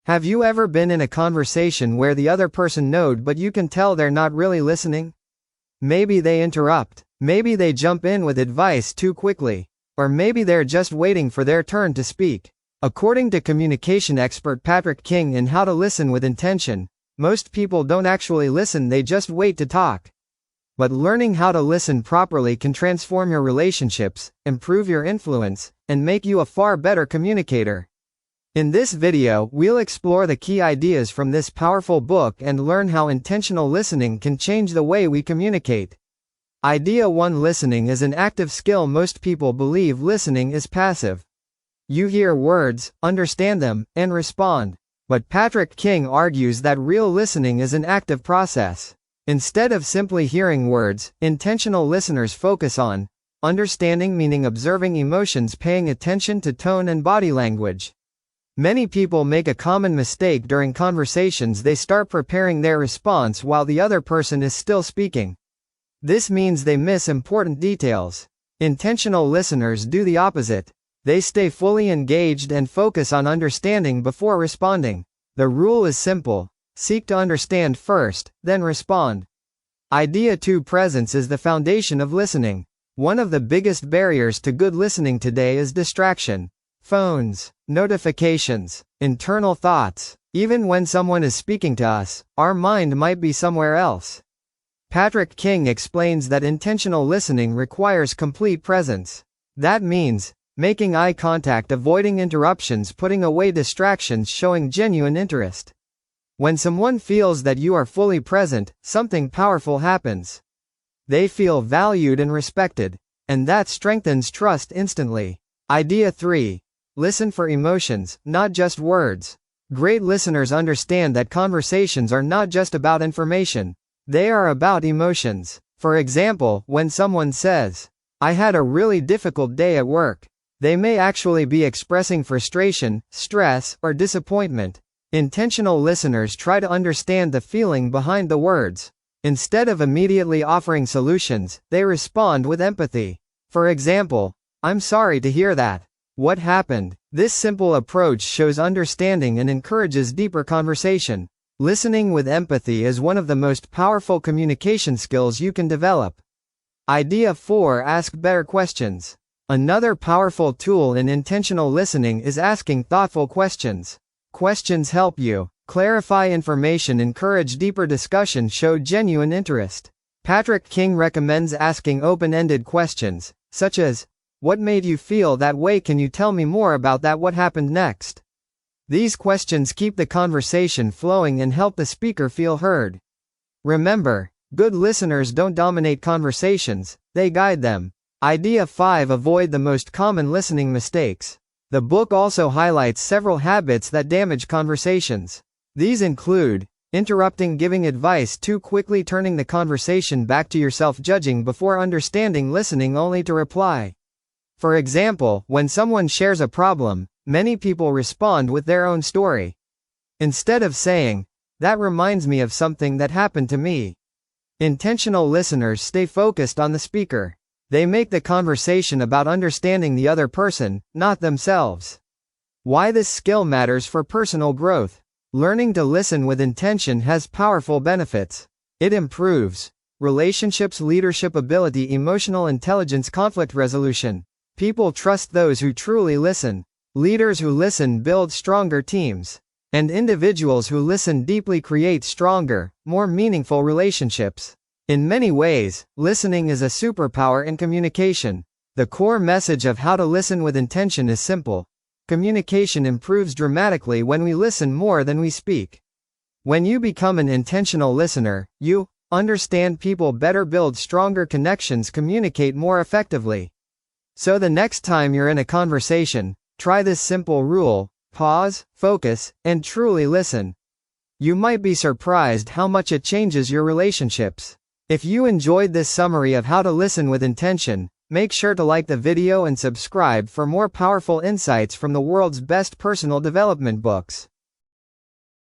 Have you ever been in a conversation where the other person knowed but you can tell they're not really listening? Maybe they interrupt, maybe they jump in with advice too quickly, or maybe they're just waiting for their turn to speak. According to communication expert Patrick King in How to Listen with Intention, most people don't actually listen, they just wait to talk. But learning how to listen properly can transform your relationships, improve your influence, and make you a far better communicator. In this video, we'll explore the key ideas from this powerful book and learn how intentional listening can change the way we communicate. Idea 1: Listening is an active skill. Most people believe listening is passive. You hear words, understand them, and respond. But Patrick King argues that real listening is an active process. Instead of simply hearing words, intentional listeners focus on understanding, meaning observing emotions, paying attention to tone and body language. Many people make a common mistake during conversations. They start preparing their response while the other person is still speaking. This means they miss important details. Intentional listeners do the opposite. They stay fully engaged and focus on understanding before responding. The rule is simple: seek to understand first, then respond. Idea 2: Presence is the foundation of listening. One of the biggest barriers to good listening today is distraction. Phones, notifications, internal thoughts. Even when someone is speaking to us, our mind might be somewhere else. Patrick King explains that intentional listening requires complete presence. That means making eye contact, avoiding interruptions, putting away distractions, showing genuine interest. When someone feels that you are fully present, something powerful happens. They feel valued and respected, and that strengthens trust instantly. Idea 3: Listen for emotions, not just words. Great listeners understand that conversations are not just about information. They are about emotions. For example, when someone says, "I had a really difficult day at work," they may actually be expressing frustration, stress, or disappointment. Intentional listeners try to understand the feeling behind the words. Instead of immediately offering solutions, they respond with empathy. For example, "I'm sorry to hear that. What happened?" This simple approach shows understanding and encourages deeper conversation. Listening with empathy is one of the most powerful communication skills you can develop. Idea 4: Ask better questions. Another powerful tool in intentional listening is asking thoughtful questions. Questions help you clarify information, encourage deeper discussion, show genuine interest. Patrick King recommends asking open-ended questions, such as, "What made you feel that way? Can you tell me more about that? What happened next?" These questions keep the conversation flowing and help the speaker feel heard. Remember, good listeners don't dominate conversations, they guide them. Idea 5: Avoid the most common listening mistakes. The book also highlights several habits that damage conversations. These include interrupting, giving advice too quickly, turning the conversation back to yourself, judging before understanding, listening only to reply. For example, when someone shares a problem, many people respond with their own story. Instead of saying, "That reminds me of something that happened to me." Intentional listeners stay focused on the speaker. They make the conversation about understanding the other person, not themselves. Why this skill matters for personal growth. Learning to listen with intention has powerful benefits. It improves relationships, leadership ability, emotional intelligence, conflict resolution. People trust those who truly listen. Leaders who listen build stronger teams. And individuals who listen deeply create stronger, more meaningful relationships. In many ways, listening is a superpower in communication. The core message of How to Listen with Intention is simple. Communication improves dramatically when we listen more than we speak. When you become an intentional listener, you understand people better, build stronger connections, communicate more effectively. So the next time you're in a conversation, try this simple rule: pause, focus, and truly listen. You might be surprised how much it changes your relationships. If you enjoyed this summary of How to Listen with Intention, make sure to like the video and subscribe for more powerful insights from the world's best personal development books.